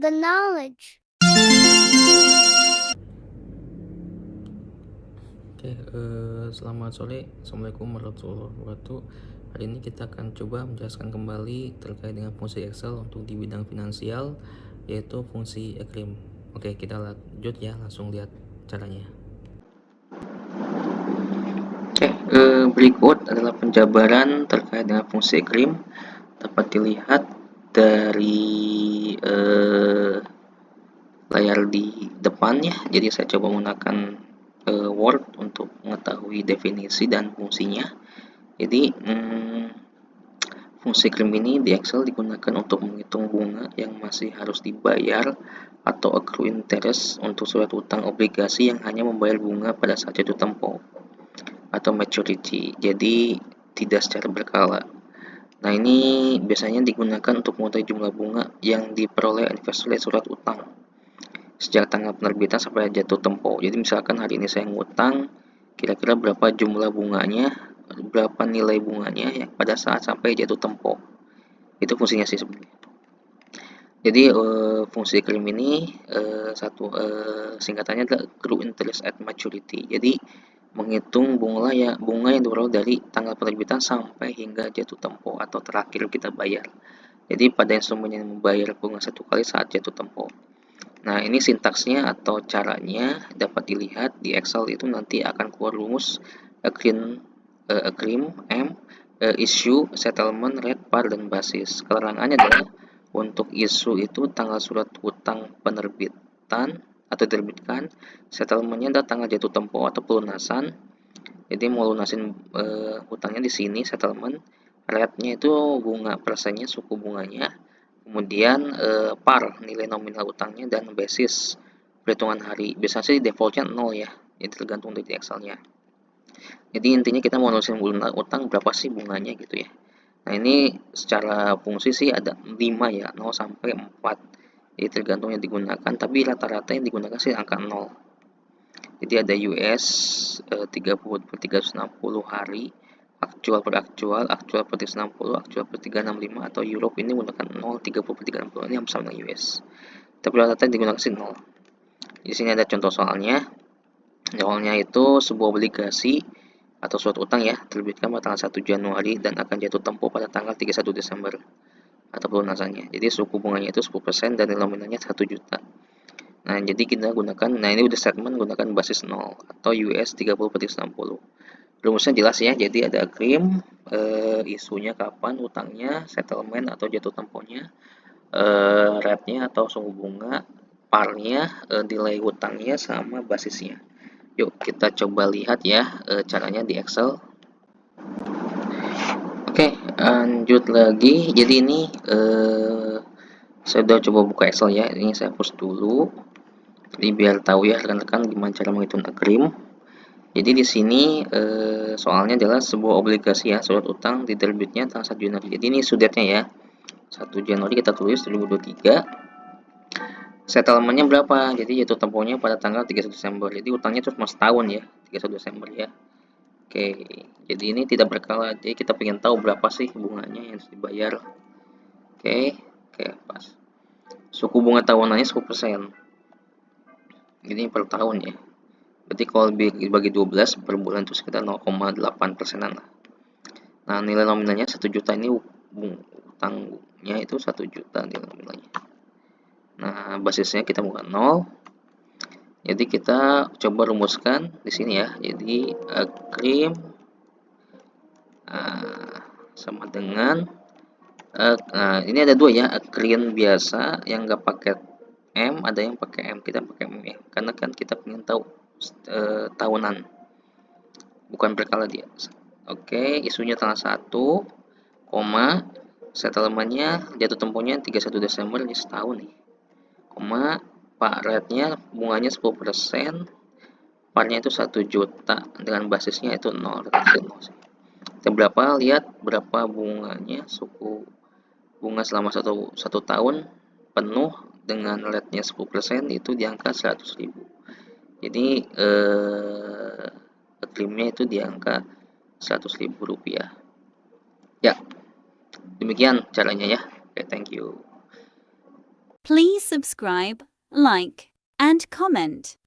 the knowledge. Oke, selamat sore. Assalamualaikum warahmatullahi wabarakatuh. Hari ini kita akan coba menjelaskan kembali terkait dengan fungsi Excel untuk di bidang finansial, yaitu fungsi ECRIM. Oke, kita lanjut ya, langsung lihat caranya. Oke, berikut adalah penjabaran terkait dengan fungsi ECRIM. Dapat dilihat dari layar di depan ya. Jadi saya coba menggunakan Word untuk mengetahui definisi dan fungsinya. Jadi fungsi ECRIM ini di Excel digunakan untuk menghitung bunga yang masih harus dibayar atau accrue interest untuk surat utang obligasi yang hanya membayar bunga pada saat jatuh tempo atau maturity. Jadi tidak secara berkala. Nah, ini biasanya digunakan untuk mengetahui jumlah bunga yang diperoleh investor dari surat utang sejak tanggal penerbitan sampai jatuh tempo. Jadi misalkan hari ini saya ngutang, kira-kira berapa jumlah bunganya, berapa nilai bunganya ya pada saat sampai jatuh tempo. Itu fungsinya sih sebenarnya. Jadi fungsi ECRIM ini singkatannya adalah accrue interest at maturity. Jadi menghitung bunga yang diperoleh dari tanggal penerbitan sampai hingga jatuh tempo atau terakhir kita bayar. Jadi pada instrumen yang membayar bunga satu kali saat jatuh tempo. Nah, ini sintaksnya atau caranya dapat dilihat di Excel. Itu nanti akan keluar rumus accrue, issue, settlement, rate, par, dan basis. Keterangannya adalah untuk issue itu tanggal surat utang penerbitan atau diterbitkan, settlementnya adalah tanggal jatuh tempo atau pelunasan. Jadi mau lunasin hutangnya di sini settlement, rate-nya itu bunga persennya, suku bunganya. Kemudian par, nilai nominal utangnya, dan basis, perhitungan hari. Biasanya sih defaultnya 0 ya, jadi tergantung dari Excel-nya. Jadi intinya kita mau nulisin utang berapa sih bunganya gitu ya. Nah, ini secara fungsi sih ada 5 ya, 0 sampai 4. Jadi tergantung yang digunakan, tapi rata-rata yang digunakan sih angka 0. Jadi ada US 30 per 360 hari, aktual per 360, aktual per 365, atau Europe ini menggunakan 0, 30 per 360, ini sama dengan US. Tapi rata-rata digunakan sih 0. Di sini ada contoh soalnya. Soalnya itu sebuah obligasi atau surat utang ya, terbitkan pada tanggal 1 Januari dan akan jatuh tempo pada tanggal 31 Desember atau pelunasannya. Jadi suku bunganya itu 10% dan nilai nominalnya 1 juta. Nah, jadi kita gunakan, nah ini udah statement gunakan basis 0 atau US 30 per 360. Rumusnya jelas ya, jadi ada accrue, isunya kapan, utangnya, settlement atau jatuh temponya, rate-nya atau suku bunga, parnya, nilai utangnya, sama basisnya. Yuk kita coba lihat ya caranya di Excel. Oke, lanjut lagi. Jadi ini saya udah coba buka Excel ya. Ini saya hapus dulu. Jadi biar tahu ya rekan-rekan gimana cara menghitung accrue. Jadi di sini soalnya adalah sebuah obligasi ya, surat utang diterbitnya tanggal 1 Januari. Jadi ini sudatnya ya. 1 Januari kita tulis 2023. Settlementnya berapa? Jadi jatuh temponya pada tanggal 31 Desember. Jadi utangnya cuma setahun ya, 31 Desember ya. Oke, jadi ini tidak berkala. Jadi kita pengen tahu berapa sih bunganya yang harus dibayar. Oke, pas. Suku bunga tahunannya 10%. Jadi per tahun ya. Berarti kalau dibagi 12 per bulan itu sekitar 0,8%an lah. Nah, nilai nominalnya 1 juta, ini utangnya itu 1 juta nilai nominalnya. Nah, basisnya kita bukan 0. Jadi kita coba rumuskan di sini ya. Jadi accrue sama dengan nah, ini ada dua ya, accrue biasa yang nggak pakai M, ada yang pakai M. Kita pakai M ya, karena kan kita ingin tahu tahunan, bukan berkala dia. Oke, isunya tanggal 1, settlementnya jatuh temponya 31 Desember, ini setahun nih, pak rate-nya bunganya 10%, parnya itu 1 juta dengan basisnya itu 0. Kita lihat berapa bunganya, suku bunga selama satu tahun penuh dengan rate-nya 10% itu di angka 100.000. Jadi accrue-nya itu di angka 100.000 rupiah. Ya, demikian caranya ya. Oke, thank you. Please subscribe, like, and comment.